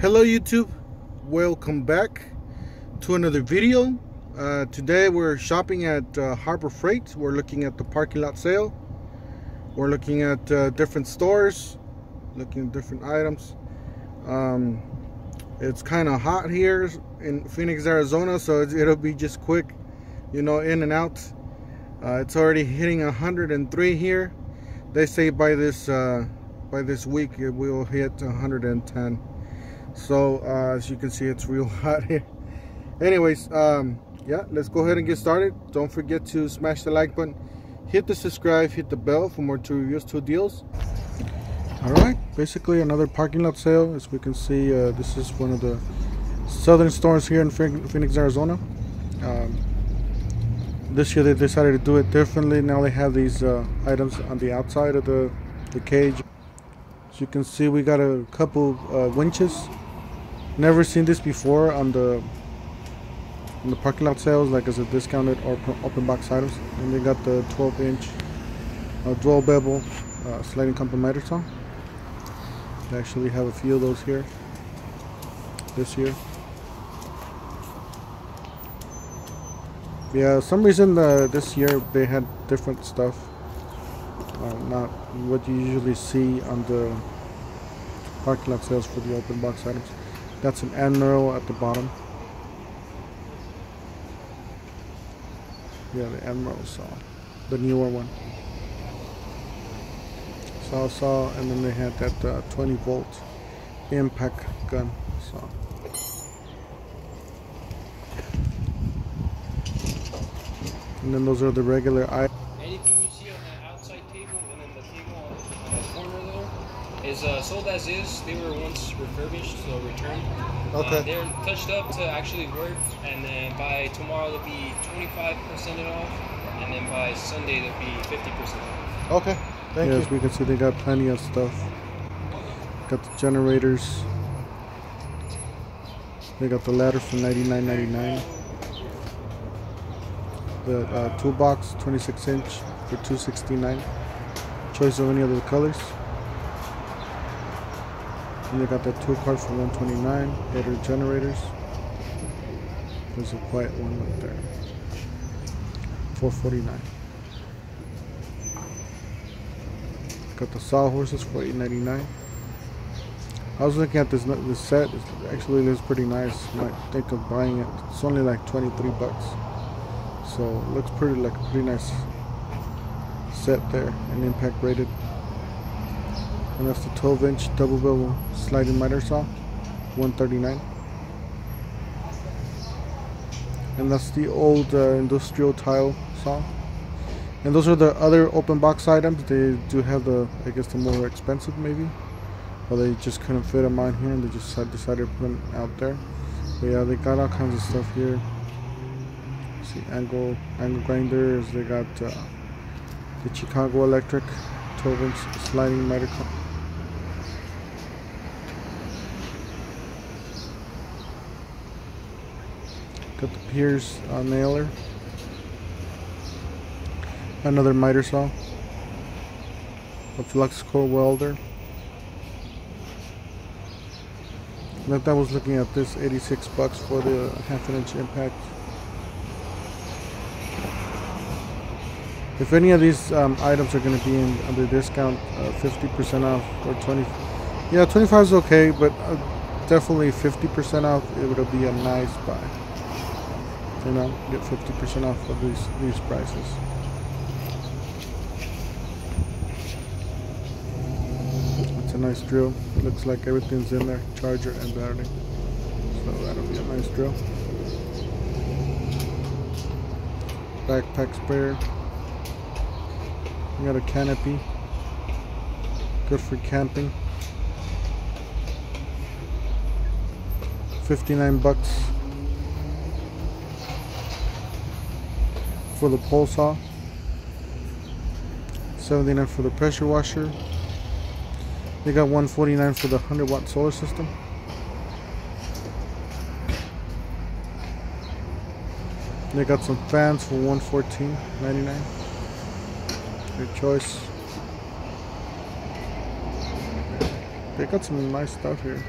Hello YouTube, welcome back to another video. Today we're shopping at Harbor Freight. We're looking at the parking lot sale. We're looking at different stores, looking at different items. It's kind of hot here in Phoenix, Arizona, so it'll be just quick, you know, in and out. It's already hitting 103 here. They say by this week it will hit 110. So as you can see, it's real hot here. Anyways, yeah, let's go ahead and get started. Don't forget to smash the like button, hit the subscribe, hit the bell for more tour reviews, tour deals. All right, basically another parking lot sale. As we can see, this is one of the southern stores here in Phoenix, Arizona. This year they decided to do it differently. Now they have these items on the outside of the cage. As you can see, we got a couple winches. Never seen this before on the parking lot sales, like as a discounted or open box items. And they got the 12-inch dual bevel sliding compromitter saw. They actually have a few of those here this year. Yeah, some reason this year they had different stuff, not what you usually see on the parking lot sales for the open box items. That's an Admiral at the bottom. Yeah, the Admiral saw, the newer one. Saw, and then they had that 20-volt impact gun saw. And then those are the regular items. Anything you see on that outside table and then the table on the corner there is sold as is. They were once refurbished, so returned. Okay. They're touched up to actually work, and then by tomorrow they'll be 25% off, and then by Sunday they'll be 50% off. Okay, thank you. As we can see, they got plenty of stuff. Got the generators. They got the ladder for $99.99. The toolbox, 26-inch for $269. Choice of any other colors. And they got that tool cart for $129. Header generators. There's a quiet one right there. $449. Got the sawhorses for $8.99. I was looking at this set. It actually looks pretty nice. Might think of buying it. It's only like 23 bucks. So it looks pretty like a pretty nice set there, and impact rated. And that's the 12-inch double bevel sliding miter saw, $139. And that's the old industrial tile saw. And those are the other open box items. They do have the, I guess, the more expensive maybe, but they just couldn't fit them on here, and they just decided to put them out there. But yeah, they got all kinds of stuff here. See, angle grinders. They got the Chicago Electric 12-inch sliding miter. Got the Pierce nailer. Another miter saw. A flux core welder. That was looking at this, 86 bucks for the 1/2-inch impact. If any of these items are going to be under discount, 50% off or 20. Yeah, 25 is okay, but definitely 50% off. It would be a nice buy. You know, get 50% off of these prices. It's a nice drill. It looks like everything's in there, charger and battery. So that'll be a nice drill. Backpack sprayer. We got a canopy, good for camping. 59 bucks for the pole saw. 79 for the pressure washer. They got 149 for the 100-watt solar system. They got some fans for $114.99. Your choice. They got some nice stuff here.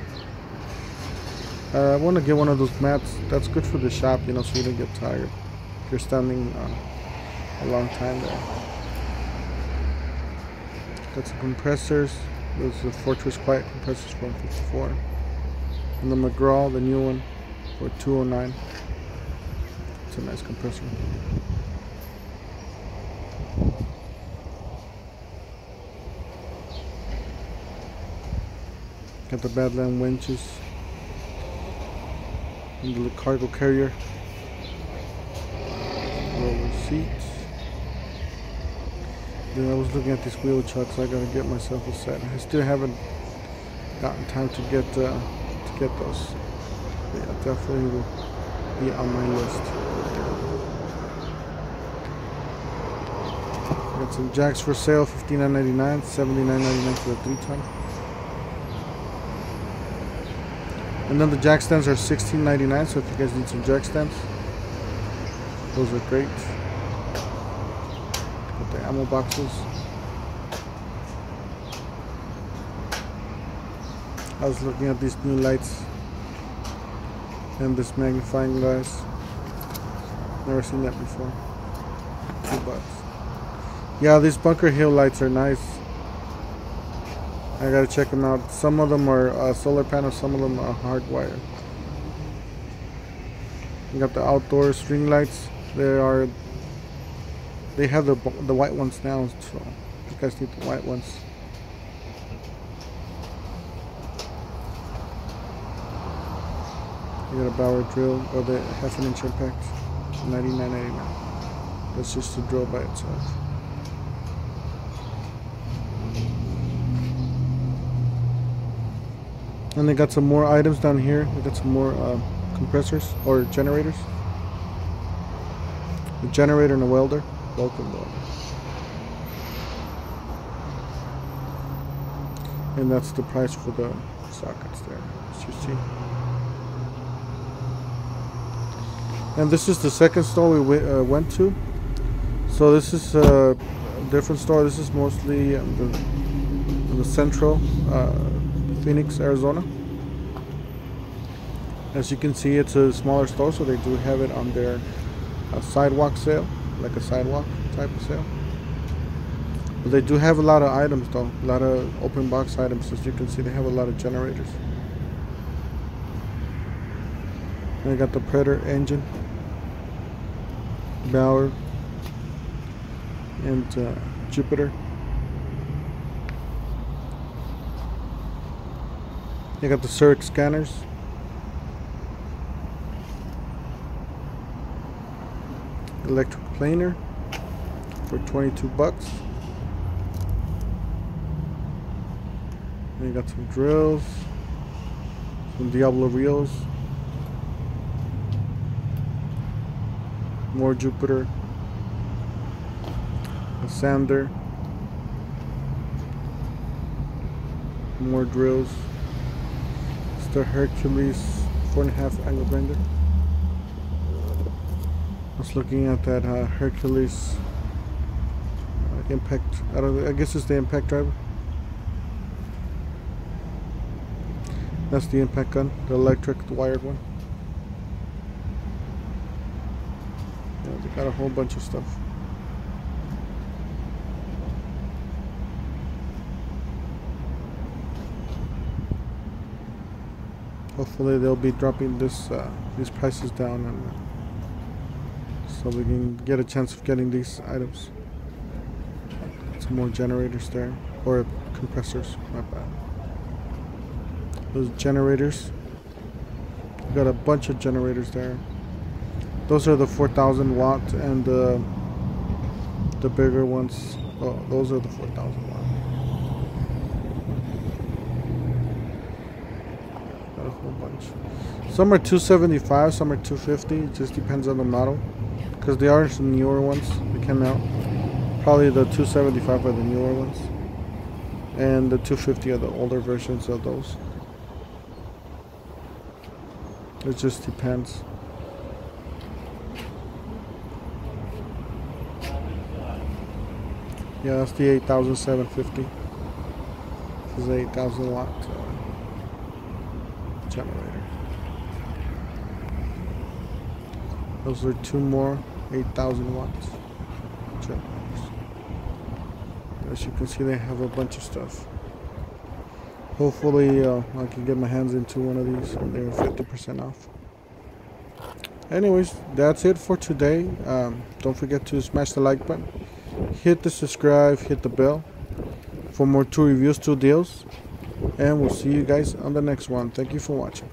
I want to get one of those mats. That's good for the shop, you know, so you don't get tired if you're standing a long time there. Got some compressors. Those are the Fortress Quiet compressors for 154. And the McGraw, the new one, for 209. It's a nice compressor. Got the Badland winches. And the cargo carrier. Roller seats. Then I was looking at these wheel chucks. I gotta get myself a set. I still haven't gotten time to get those. But yeah, definitely will be on my list. Got some jacks for sale, $59.99, $79.99 for the 3-ton. And then the jack stands are $16.99. So if you guys need some jack stands, those are great. Got the ammo boxes. I was looking at these new lights and this magnifying glass. Never seen that before. $2. Yeah, these Bunker Hill lights are nice. I gotta check them out. Some of them are solar panels, some of them are hardwired. You got the outdoor string lights. They have the white ones now, so you guys need the white ones. You got a Bauer drill, or the 1/2 inch impact, $99.99. That's just a drill by itself. And they got some more items down here. They got some more compressors or generators. A generator and a welder. Welcome welder. And that's the price for the sockets there, as you see. And this is the second store we went to. So this is a different store. This is mostly in the central Phoenix, Arizona. As you can see, it's a smaller store, so they do have it on their sidewalk sale, like a sidewalk type of sale. But they do have a lot of items though, a lot of open box items. As you can see, they have a lot of generators. And they got the Predator engine, Bauer, and Jupiter. They got the Zurich scanners. Electric planer for $22. And you got some drills, some Diablo reels, more Jupiter, a sander, more drills. It's the Hercules 4.5 angle bender. I was looking at that Hercules impact. I guess it's the impact driver. That's the impact gun, the electric, the wired one. Yeah, they got a whole bunch of stuff. Hopefully they'll be dropping these prices down, and so we can get a chance of getting these items. Some more generators there, or compressors, my bad. Those generators, we got a bunch of generators there. Those are the 4,000 watt, and the bigger ones, oh, those are the 4,000 watt. Got a whole bunch. Some are 275, some are 250. It just depends on the model, because they are some newer ones that came out. Probably the 275 are the newer ones, and the 250 are the older versions of those. It just depends. Yeah, that's the 8,750. This is 8,000 watt generator. Those are two more 8,000 watts. As you can see, they have a bunch of stuff. Hopefully I can get my hands into one of these. They're 50% off. Anyways, that's it for today. Don't forget to smash the like button, hit the subscribe, hit the bell for more tool reviews, tool deals, and we'll see you guys on the next one. Thank you for watching.